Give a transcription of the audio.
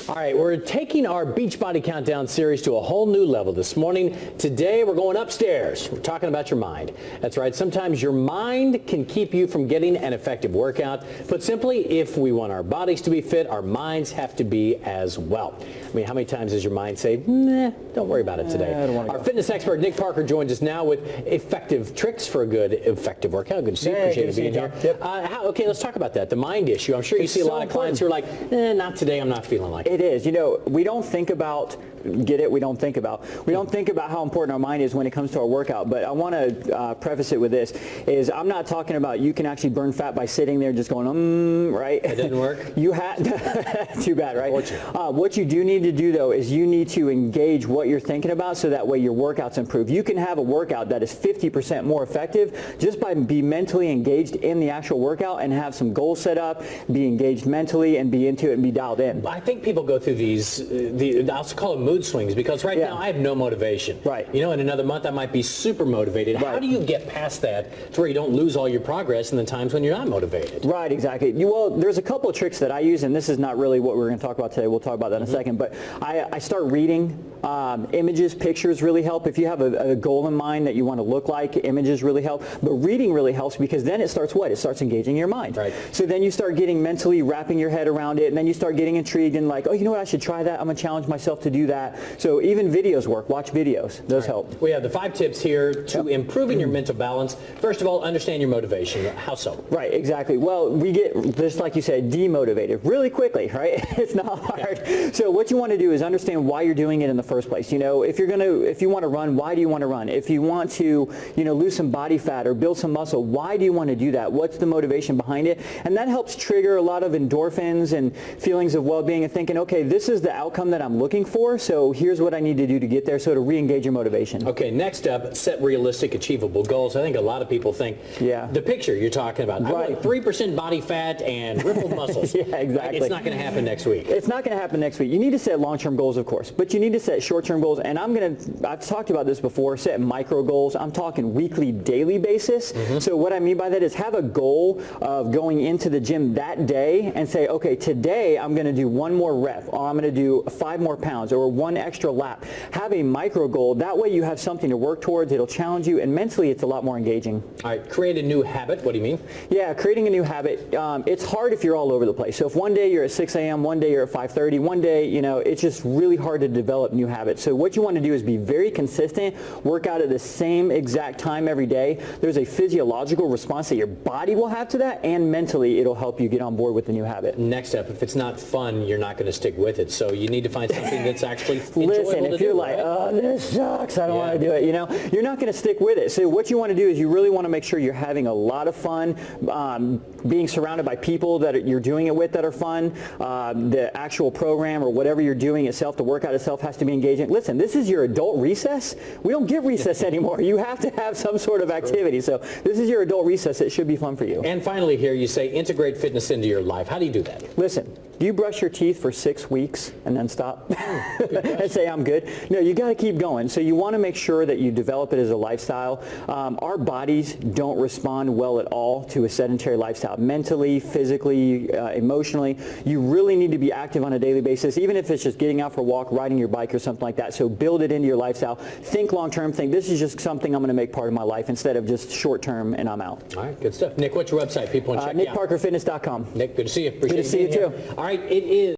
All right, we're taking our Beachbody Countdown series to a whole new level this morning. Today, we're going upstairs. We're talking about your mind. That's right. Sometimes your mind can keep you from getting an effective workout. Put simply, if we want our bodies to be fit, our minds have to be as well. I mean, how many times does your mind say, nah, don't worry about it today? Our fitness expert, Nick Parker, joins us now with effective tricks for a good, effective workout. Good to see you. Appreciate you being here. Yep. Okay, let's talk about that. The mind issue. I'm sure you see a lot of clients who are like, not today, I'm not feeling like it. It is. You know, we don't think about, we don't think about how important our mind is when it comes to our workout. But I want to preface it with this, is I'm not talking about you can actually burn fat by sitting there just going, right? It didn't work? You had, too bad, right? What you do need to do, though, is you need to engage what you're thinking about so that way your workouts improve. You can have a workout that is 50% more effective just by being mentally engaged in the actual workout and have some goals set up, be engaged mentally, and be into it and be dialed in. I think people go through these, I'll call them mood swings, because right now I have no motivation. Right. You know, in another month I might be super motivated. Right. How do you get past that to where you don't lose all your progress in the times when you're not motivated? Right, exactly. Well, there's a couple of tricks that I use, and this is not really what we're going to talk about today. We'll talk about that in a second. But I start reading. Images, pictures really help. If you have a goal in mind that you want to look like, images really help. But reading really helps, because then it starts what? It starts engaging your mind. Right. So then you start getting mentally wrapping your head around it, and then you start getting intrigued and like, oh, you know what? I should try that. I'm going to challenge myself to do that. So even videos work. Watch videos. Those help. We have the 5 tips here to improving your mental balance. First of all, understand your motivation. How so? Right, exactly. Well, we get, just like you said, demotivated really quickly, right? It's not hard. Yeah. So what you want to do is understand why you're doing it in the first place. You know, if you want to run, why do you want to run? If you want to, lose some body fat or build some muscle, why do you want to do that? What's the motivation behind it? And that helps trigger a lot of endorphins and feelings of well-being and thinking, okay, this is the outcome that I'm looking for, so here's what I need to do to get there, so to re-engage your motivation. Okay, next up, set realistic, achievable goals. I think a lot of people think the picture you're talking about. Right. I want 3% body fat and rippled muscles. Yeah, exactly. It's not going to happen next week. It's not going to happen next week. You need to set long-term goals, of course, but you need to set short-term goals, and I've talked about this before, set micro goals. I'm talking weekly, daily basis. So what I mean by that is have a goal of going into the gym that day and say, okay, today I'm going to do 1 more rep, or I'm going to do 5 more pounds, or 1 extra lap. Have a micro goal. That way you have something to work towards. It'll challenge you, and mentally it's a lot more engaging. All right, create a new habit. What do you mean? Yeah, creating a new habit. It's hard if you're all over the place. So if one day you're at 6 a.m., one day you're at 5:30, one day, it's just really hard to develop new habits. So what you want to do is be very consistent, work out at the same exact time every day. There's a physiological response that your body will have to that, and mentally it'll help you get on board with the new habit. Next up, if it's not fun, you're not going to stick with it. So you need to find something that's actually enjoyable. Listen, if you're like, oh, this sucks, I don't want to do it, you're not going to stick with it. So what you want to do is you really want to make sure you're having a lot of fun, being surrounded by people that you're doing it with that are fun. The actual program or whatever you're doing itself, the workout itself has to be engaging. Listen, this is your adult recess. We don't give recess anymore. You have to have some sort of activity. So this is your adult recess. It should be fun for you. And finally here, you say integrate fitness into your life. How do you do that? Listen, do you brush your teeth for 6 weeks and then stop and say, I'm good? No, you got to keep going. So you want to make sure that you develop it as a lifestyle. Our bodies don't respond well at all to a sedentary lifestyle. Mentally, physically, emotionally, you really need to be active on a daily basis, even if it's just getting out for a walk, riding your bike or something like that. So build it into your lifestyle. Think long-term. Think this is just something I'm going to make part of my life instead of just short-term and I'm out. All right, good stuff. Nick, what's your website? People want to check you out. NickParkerFitness.com. Nick, good to see you. Appreciate good to see you too. All right, it is.